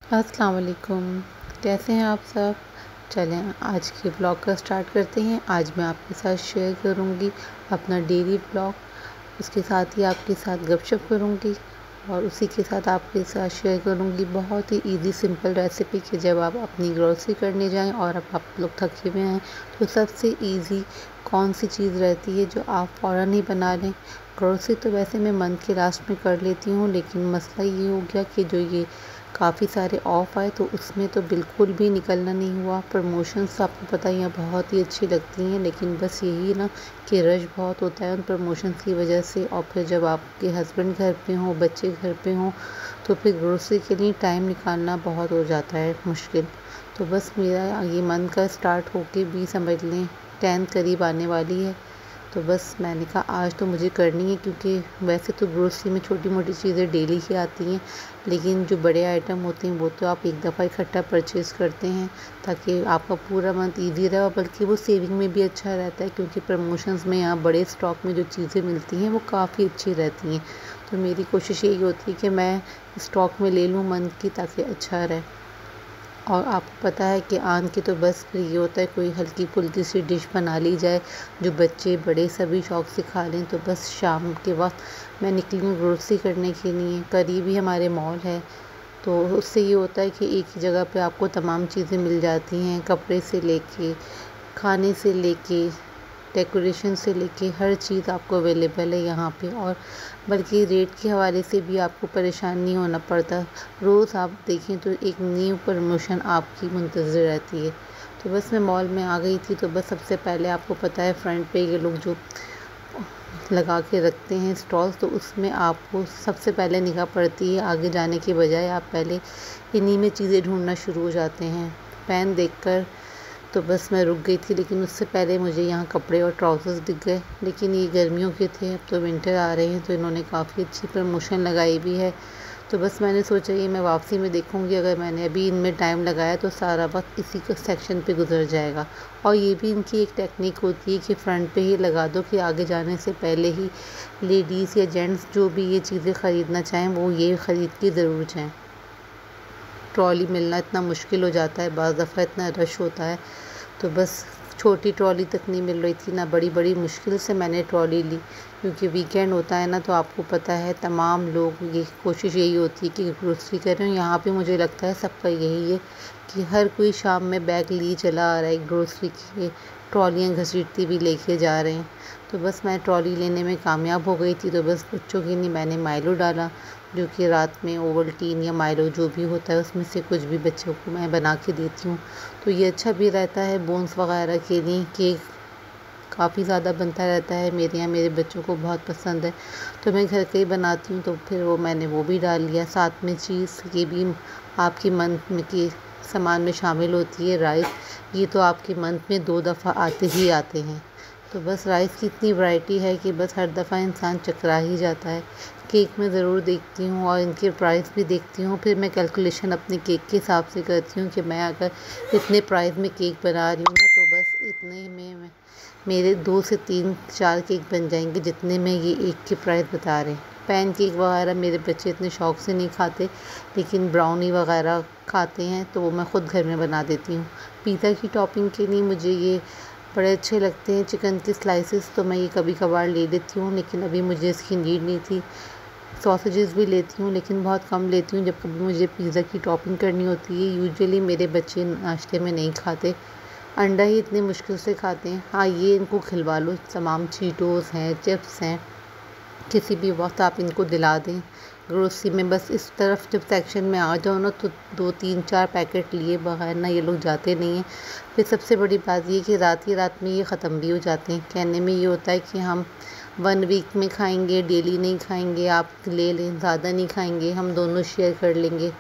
अस्सलाम वालेकुम। कैसे हैं आप सब? चलें आज के ब्लॉग का स्टार्ट करते हैं। आज मैं आपके साथ शेयर करूंगी अपना डेली ब्लॉग। उसके साथ ही आपके साथ गपशप करूंगी और उसी के साथ आपके साथ शेयर करूंगी बहुत ही इजी सिंपल रेसिपी कि जब आप अपनी ग्रोसरी करने जाएं और अब आप लोग थके हुए हैं तो सबसे इजी कौन सी चीज़ रहती है जो आप फ़ौरन ही बना लें। ग्रोसरी तो वैसे मैं मंथ के लास्ट में कर लेती हूँ, लेकिन मसला ये हो गया कि जो ये काफ़ी सारे ऑफ़ आए तो उसमें तो बिल्कुल भी निकलना नहीं हुआ। प्रमोशंस आपको पता ही है बहुत ही अच्छी लगती हैं, लेकिन बस यही ना कि रश बहुत होता है उन प्रमोशंस की वजह से। और फिर जब आपके हस्बैंड घर पे हों, बच्चे घर पे हों, तो फिर ग्रोसरी के लिए टाइम निकालना बहुत हो जाता है मुश्किल। तो बस मेरा ये मंथ का स्टार्ट होके भी समझ लें 10 करीब आने वाली है। तो बस मैंने कहा आज तो मुझे करनी है, क्योंकि वैसे तो ग्रोसरी में छोटी मोटी चीज़ें डेली ही आती हैं, लेकिन जो बड़े आइटम होते हैं वो तो आप एक दफ़ा इकट्ठा परचेज़ करते हैं ताकि आपका पूरा मंथ ईज़ी रहे। और बल्कि वो सेविंग में भी अच्छा रहता है, क्योंकि प्रमोशंस में यहाँ बड़े स्टॉक में जो चीज़ें मिलती हैं वो काफ़ी अच्छी रहती हैं। तो मेरी कोशिश यही होती है कि मैं स्टॉक में ले लूँ मंथ की, ताकि अच्छा रहे। और आपको पता है कि आन के तो बस फिर ये होता है कोई हल्की फुल्की सी डिश बना ली जाए जो बच्चे बड़े सभी शौक़ से खा लें। तो बस शाम के वक्त मैं निकली हूँ ग्रोसरी करने के लिए। करीब ही हमारे मॉल है, तो उससे ये होता है कि एक ही जगह पे आपको तमाम चीज़ें मिल जाती हैं, कपड़े से लेके खाने से लेके डेकोरेशन से लेके हर चीज़ आपको अवेलेबल है यहाँ पे। और बल्कि रेट के हवाले से भी आपको परेशान नहीं होना पड़ता। रोज़ आप देखें तो एक न्यू प्रमोशन आपकी मुंतज़िर रहती है। तो बस मैं मॉल में आ गई थी। तो बस सबसे पहले आपको पता है फ्रंट पे ये लोग जो लगा के रखते हैं स्टॉल्स, तो उसमें आपको सबसे पहले निगाह पड़ती है। आगे जाने के बजाय आप पहले इन्हीं में चीज़ें ढूंढना शुरू हो जाते हैं। पेन देखकर तो बस मैं रुक गई थी, लेकिन उससे पहले मुझे यहाँ कपड़े और ट्राउज़र्स दिख गए। लेकिन ये गर्मियों के थे, अब तो विंटर आ रहे हैं तो इन्होंने काफ़ी अच्छी प्रमोशन लगाई भी है। तो बस मैंने सोचा ये मैं वापसी में देखूँगी, अगर मैंने अभी इनमें टाइम लगाया तो सारा वक्त इसी के सेक्शन पे गुजर जाएगा। और ये भी इनकी एक टेक्निक होती है कि फ़्रंट पे ही लगा दो कि आगे जाने से पहले ही लेडीज़ या जेंट्स जो भी ये चीज़ें ख़रीदना चाहें वो ये ख़रीद के ज़रूर जाएँ। ट्रॉली मिलना इतना मुश्किल हो जाता है, बाज़ दफ़ा इतना रश होता है। तो बस छोटी ट्रॉली तक नहीं मिल रही थी ना, बड़ी मुश्किल से मैंने ट्रॉली ली, क्योंकि वीकेंड होता है ना, तो आपको पता है तमाम लोग ये कोशिश यही होती है कि ग्रोसरी करें। यहाँ पे मुझे लगता है सबका यही है कि हर कोई शाम में बैग लिए चला आ रहा है, ग्रोसरी की ट्रॉलियाँ घसीटती भी लेके जा रहे हैं। तो बस मैं ट्रॉली लेने में कामयाब हो गई थी। तो बस बच्चों के लिए मैंने माइलो डाला, जो कि रात में ओवल्टीन या माइलो जो भी होता है उसमें से कुछ भी बच्चों को मैं बना के देती हूँ। तो ये अच्छा भी रहता है बोन्स वगैरह के लिए। केक काफ़ी ज़्यादा बनता रहता है मेरे यहाँ, मेरे बच्चों को बहुत पसंद है, तो मैं घर का ही बनाती हूँ। तो फिर मैंने वो भी डाल लिया। साथ में चीज़ ये भी आपकी मंथ में के सामान में शामिल होती है। राइस ये तो आपके मंथ में 2 दफ़ा आते ही आते हैं। तो बस राइस की इतनी वैरायटी है कि बस हर दफ़ा इंसान चकरा ही जाता है। केक में ज़रूर देखती हूँ और इनके प्राइस भी देखती हूँ, फिर मैं कैलकुलेशन अपने केक के हिसाब से करती हूँ कि मैं अगर इतने प्राइस में केक बना रही हूँ ना, तो बस इतने में मेरे 2 से 3-4 केक बन जाएंगे जितने में ये एक के प्राइस बता रहे हैं। पैन केक वगैरह मेरे बच्चे इतने शौक़ से नहीं खाते, लेकिन ब्राउनी वगैरह खाते हैं, तो वो मैं ख़ुद घर में बना देती हूँ। पिज़्ज़ा की टॉपिंग के लिए मुझे ये बड़े अच्छे लगते हैं चिकन के स्लाइसेस, तो मैं ये कभी कभार ले लेती हूँ, लेकिन अभी मुझे इसकी नीड नहीं थी। सॉसेजेस भी लेती हूँ, लेकिन बहुत कम लेती हूँ जब कभी मुझे पिज़्ज़ा की टॉपिंग करनी होती है। यूजुअली मेरे बच्चे नाश्ते में नहीं खाते, अंडा ही इतनी मुश्किल से खाते हैं। हाँ, ये इनको खिलवा लो, तमाम चीटोस हैं, चिप्स हैं, किसी भी वक्त आप इनको दिला दें। ग्रोसरी में बस इस तरफ जब सेक्शन में आ जाओ ना, तो 2-3-4 पैकेट लिए बगैर ना ये लोग जाते नहीं हैं। फिर सबसे बड़ी बात ये कि रात ही रात में ये ख़त्म भी हो जाते हैं। कहने में ये होता है कि हम 1 वीक में खाएंगे, डेली नहीं खाएंगे, आप ले लें, ज़्यादा नहीं खाएंगे, हम दोनों शेयर कर लेंगे।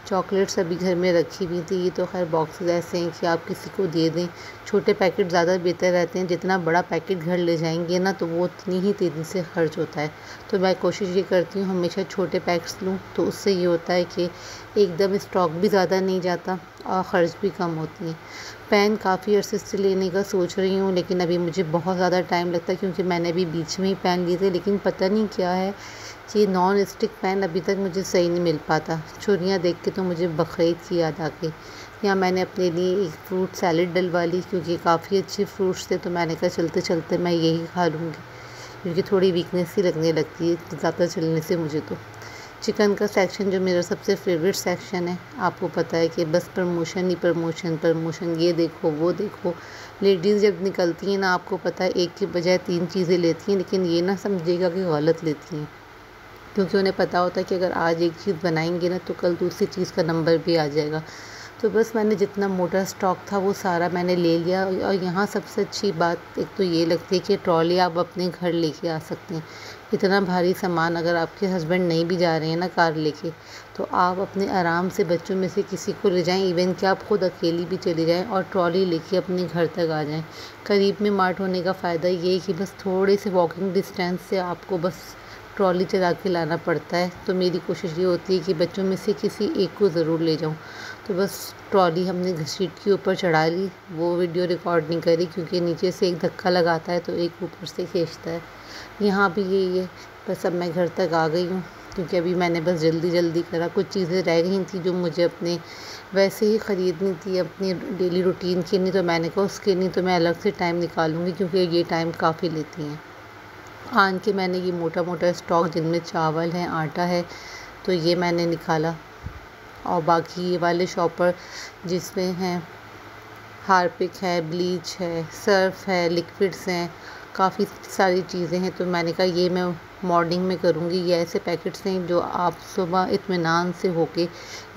चॉकलेट्स अभी घर में रखी हुई थी, ये तो खैर बॉक्सेस ऐसे हैं कि आप किसी को दे दें। छोटे पैकेट ज़्यादा बेहतर रहते हैं, जितना बड़ा पैकेट घर ले जाएंगे ना, तो वो उतनी ही तेज़ी से खर्च होता है। तो मैं कोशिश ये करती हूँ हमेशा छोटे पैक्स लूँ, तो उससे ये होता है कि एकदम स्टॉक भी ज़्यादा नहीं जाता और ख़र्च भी कम होती है। पेन काफ़ी अर्से से लेने का सोच रही हूँ, लेकिन अभी मुझे बहुत ज़्यादा टाइम लगता है, क्योंकि मैंने अभी बीच में ही पेन लिए थे, लेकिन पता नहीं क्या है कि नॉन स्टिक पैन अभी तक मुझे सही नहीं मिल पाता। छुरियाँ देख के तो मुझे बकरीद की याद आ गई। यहाँ मैंने अपने लिए एक फ्रूट सैलेड डलवा ली क्योंकि काफ़ी अच्छे फ्रूट्स थे, तो मैंने कहा चलते चलते मैं यही खा लूँगी क्योंकि थोड़ी वीकनेस ही लगने लगती है ज़्यादा चलने से मुझे। तो चिकन का सेक्शन जो मेरा सबसे फेवरेट सेक्शन है, आपको पता है कि बस प्रमोशन ही प्रमोशन प्रमोशन, ये देखो वो देखो। लेडीज़ जब निकलती हैं ना, आपको पता है एक की बजाय 3 चीज़ें लेती हैं, लेकिन ये ना समझिएगा कि गलत लेती हैं, क्योंकि उन्हें पता होता है कि अगर आज एक चीज़ बनाएंगे ना तो कल दूसरी चीज़ का नंबर भी आ जाएगा। तो बस मैंने जितना मोटा स्टॉक था वो सारा मैंने ले लिया। और यहाँ सबसे अच्छी बात एक तो ये लगती है कि ट्रॉली आप अपने घर लेके आ सकते हैं। इतना भारी सामान अगर आपके हस्बैंड नहीं भी जा रहे हैं ना कार लेके, तो आप अपने आराम से बच्चों में से किसी को ले जाएं, इवन कि आप खुद अकेली भी चले जाएं और ट्रॉली लेके अपने घर तक आ जाएं। करीब में मार्ट होने का फ़ायदा ये है कि बस थोड़े से वॉकिंग डिस्टेंस से आपको बस ट्रॉली चला के लाना पड़ता है। तो मेरी कोशिश ये होती है कि बच्चों में से किसी एक को ज़रूर ले जाऊँ। तो बस ट्रॉली हमने घसीट के ऊपर चढ़ा ली। वो वीडियो रिकॉर्ड नहीं करी क्योंकि नीचे से एक धक्का लगाता है तो एक ऊपर से खींचता है। यहाँ भी यही है। बस अब मैं घर तक आ गई हूँ क्योंकि अभी मैंने बस जल्दी जल्दी करा। कुछ चीज़ें रह गई थी जो मुझे अपने वैसे ही ख़रीदनी थी अपनी डेली रूटीन की, नहीं तो मैंने कहा उसके नहीं तो मैं अलग से टाइम निकालूँगी क्योंकि ये टाइम काफ़ी लेती हैं। आन के मैंने ये मोटा मोटा स्टॉक जिनमें चावल है, आटा है, तो ये मैंने निकाला। और बाकी ये वाले शॉपर जिसमें हैं हार्पिक है, ब्लीच है, सर्फ है, लिक्विड्स हैं, काफ़ी सारी चीज़ें हैं। तो मैंने कहा ये मैं मॉर्निंग में करूँगी। ये ऐसे पैकेट्स हैं जो आप सुबह इत्मीनान से होके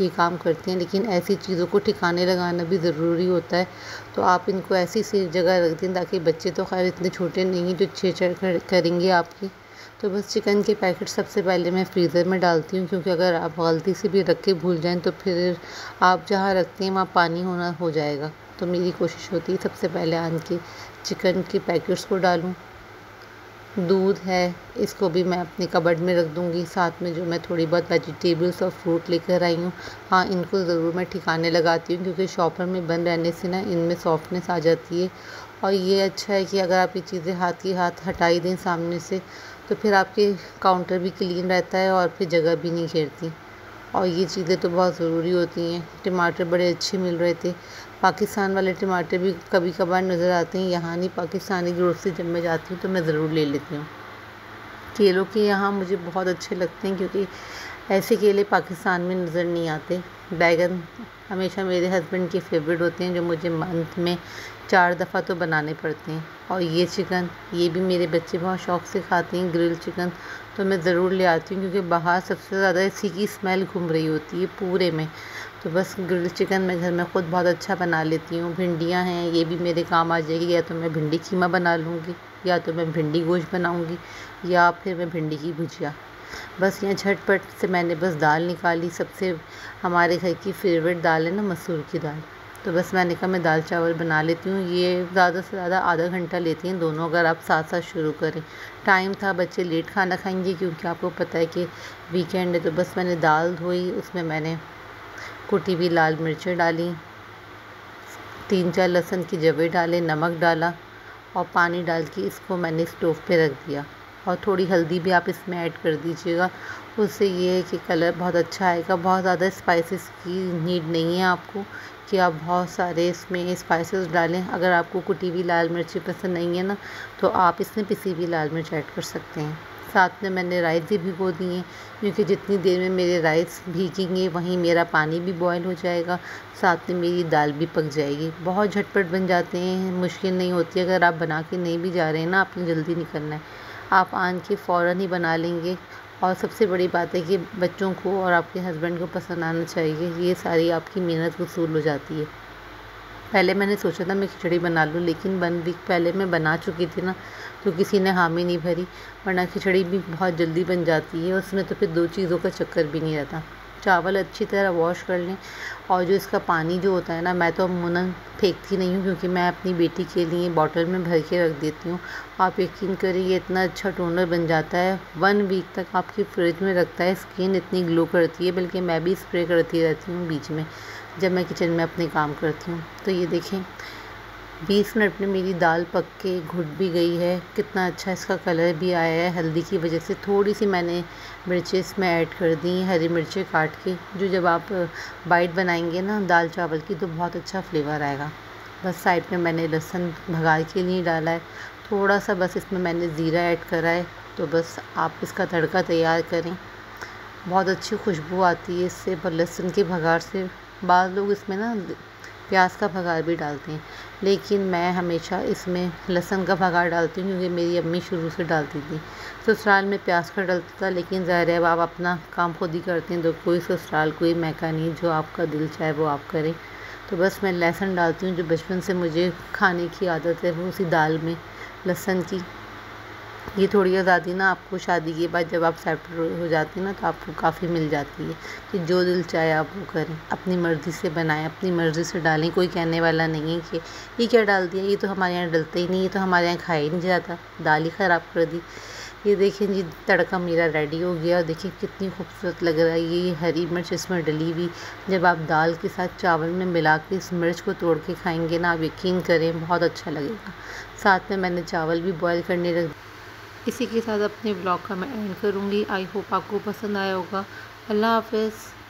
ये काम करते हैं, लेकिन ऐसी चीज़ों को ठिकाने लगाना भी ज़रूरी होता है। तो आप इनको ऐसी सी जगह रख दें ताकि बच्चे तो खैर इतने छोटे नहीं हैं जो छेड़छाड़ करेंगे आपकी। तो बस चिकन के पैकेट सबसे पहले मैं फ्रीज़र में डालती हूँ क्योंकि अगर आप गलती से भी रख के भूल जाएँ तो फिर आप जहाँ रखते हैं वहाँ पानी होना हो जाएगा। तो मेरी कोशिश होती है सबसे पहले आन के चिकन के पैकेट्स को डालूँ। दूध है, इसको भी मैं अपने कबर्ड में रख दूँगी। साथ में जो मैं थोड़ी बहुत वेजिटेबल्स और फ्रूट लेकर आई हूँ, हाँ इनको ज़रूर मैं ठिकाने लगाती हूँ क्योंकि शॉपर में बंद रहने से ना इनमें सॉफ्टनेस आ जाती है। और ये अच्छा है कि अगर आप ये चीज़ें हाथ ही हाथ हटाई दें सामने से तो फिर आपके काउंटर भी क्लीन रहता है और फिर जगह भी नहीं घेरती। और ये चीज़ें तो बहुत ज़रूरी होती हैं। टमाटर बड़े अच्छे मिल रहे थे। पाकिस्तान वाले टमाटर भी कभी कभार नज़र आते हैं, यहाँ नहीं, पाकिस्तानी ग्रोसरी जब मैं जाती हूँ तो मैं ज़रूर ले लेती हूँ। केलों के यहाँ मुझे बहुत अच्छे लगते हैं क्योंकि ऐसे केले पाकिस्तान में नज़र नहीं आते। बैगन हमेशा मेरे हस्बैंड के फेवरेट होते हैं जो मुझे मंथ में 4 दफ़ा तो बनाने पड़ते हैं। और ये चिकन, ये भी मेरे बच्चे बहुत शौक़ से खाते हैं, ग्रिल चिकन, तो मैं ज़रूर ले आती हूँ क्योंकि बाहर सबसे ज़्यादा इसी की स्मेल घूम रही होती है पूरे में। तो बस ग्रिल चिकन मैं घर में ख़ुद बहुत अच्छा बना लेती हूँ। भिंडियाँ हैं, ये भी मेरे काम आ जाएगी। या तो मैं भिंडी कीमा बना लूँगी, या तो मैं भिंडी गोश्त बनाऊँगी, या फिर मैं भिंडी की भुजिया। बस यहाँ झटपट से मैंने बस दाल निकाली। सबसे हमारे घर की फेवरेट दाल है ना मसूर की दाल, तो बस मैंने कहा मैं दाल चावल बना लेती हूँ। ये ज़्यादा से ज़्यादा आधा घंटा लेती हैं दोनों, अगर आप साथ साथ शुरू करें। टाइम था, बच्चे लेट खाना खाएंगे क्योंकि आपको पता है कि वीकेंड है। तो बस मैंने दाल धोई, उसमें मैंने कुटी हुई लाल मिर्चें डाली, 3-4 लहसुन की जवे डाले, नमक डाला और पानी डाल के इसको मैंने स्टोव पे रख दिया। और थोड़ी हल्दी भी आप इसमें ऐड कर दीजिएगा, उससे ये है कि कलर बहुत अच्छा आएगा। बहुत ज़्यादा स्पाइसेस की नीड नहीं है आपको कि आप बहुत सारे इसमें स्पाइसेस डालें। अगर आपको कुटी हुई लाल मिर्ची पसंद नहीं है ना, तो आप इसमें पिसी हुई लाल मिर्च ऐड कर सकते हैं। साथ में मैंने राइस भी भिगो दिए हैं क्योंकि जितनी देर में मेरे राइस भीगेंगे वहीं मेरा पानी भी बॉयल हो जाएगा, साथ में मेरी दाल भी पक जाएगी। बहुत झटपट बन जाते हैं, मुश्किल नहीं होती। अगर आप बना के नहीं भी जा रहे हैं ना, आपने जल्दी निकलना है, आप आन के फ़ौरन ही बना लेंगे। और सबसे बड़ी बात है कि बच्चों को और आपके हस्बैंड को पसंद आना चाहिए। ये सारी आपकी मेहनत वसूल हो जाती है। पहले मैंने सोचा था मैं खिचड़ी बना लूँ, लेकिन 1 वीक पहले मैं बना चुकी थी ना, तो किसी ने हामी नहीं भरी। वरना खिचड़ी भी बहुत जल्दी बन जाती है, उसमें तो फिर 2 चीज़ों का चक्कर भी नहीं रहता। चावल अच्छी तरह वॉश कर लें, और जो इसका पानी जो होता है ना, मैं तो अमूमन फेंकती नहीं हूँ क्योंकि मैं अपनी बेटी के लिए बॉटल में भर के रख देती हूँ। आप यकीन करिए इतना अच्छा टोनर बन जाता है, 1 वीक तक आपकी फ्रिज में रखता है। स्किन इतनी ग्लो करती है, बल्कि मैं भी स्प्रे करती रहती हूँ बीच में जब मैं किचन में अपने काम करती हूँ। तो ये देखें, 20 मिनट में मेरी दाल पक के घुट भी गई है। कितना अच्छा इसका कलर भी आया है। हल्दी की वजह से थोड़ी सी मैंने मिर्चें इसमें ऐड कर दी, हरी मिर्चें काट के, जो जब आप बाइट बनाएंगे ना दाल चावल की तो बहुत अच्छा फ्लेवर आएगा। बस साइड में मैंने लहसुन भगार के लिए डाला है। थोड़ा सा बस इसमें मैंने ज़ीरा ऐड करा है। तो बस आप इसका तड़का तैयार करें, बहुत अच्छी खुशबू आती है इससे, पर लहसुन के भगार से। बाद लोग इसमें ना प्याज का भगार भी डालते हैं, लेकिन मैं हमेशा इसमें लहसुन का भगार डालती हूँ, क्योंकि मेरी अम्मी शुरू से डालती थी। ससुराल में प्याज का डलता था, लेकिन ज़ाहिर है अब आप अपना काम खुद ही करते हैं, तो कोई ससुराल कोई मैका नहीं, जो आपका दिल चाहे वो आप करें। तो बस मैं लहसुन डालती हूँ, जो बचपन से मुझे खाने की आदत है वो उसी दाल में लहसुन की। ये थोड़ी आज़ादी ना आपको शादी के बाद जब आप सेटल हो जाती हैं ना, तो आपको काफ़ी मिल जाती है कि जो दिल चाहे आप वो करें, अपनी मर्ज़ी से बनाएं, अपनी मर्ज़ी से डालें। कोई कहने वाला नहीं है कि ये क्या डाल दिया, ये तो हमारे यहाँ डलता ही नहीं, ये तो हमारे यहाँ खाया ही नहीं जाता, दाल ही ख़राब कर दी। ये देखें जी, तड़का मेरा रेडी हो गया। देखिए कितनी खूबसूरत लग रहा है। ये हरी मिर्च इसमें डली हुई, जब आप दाल के साथ चावल में मिला के इस मिर्च को तोड़ के खाएंगे ना, आप यकीन करें बहुत अच्छा लगेगा। साथ में मैंने चावल भी बॉयल करने रख। इसी के साथ अपने ब्लॉग का मैं एंड करूँगी। आई होप आपको पसंद आया होगा। अल्लाह हाफ़िज़।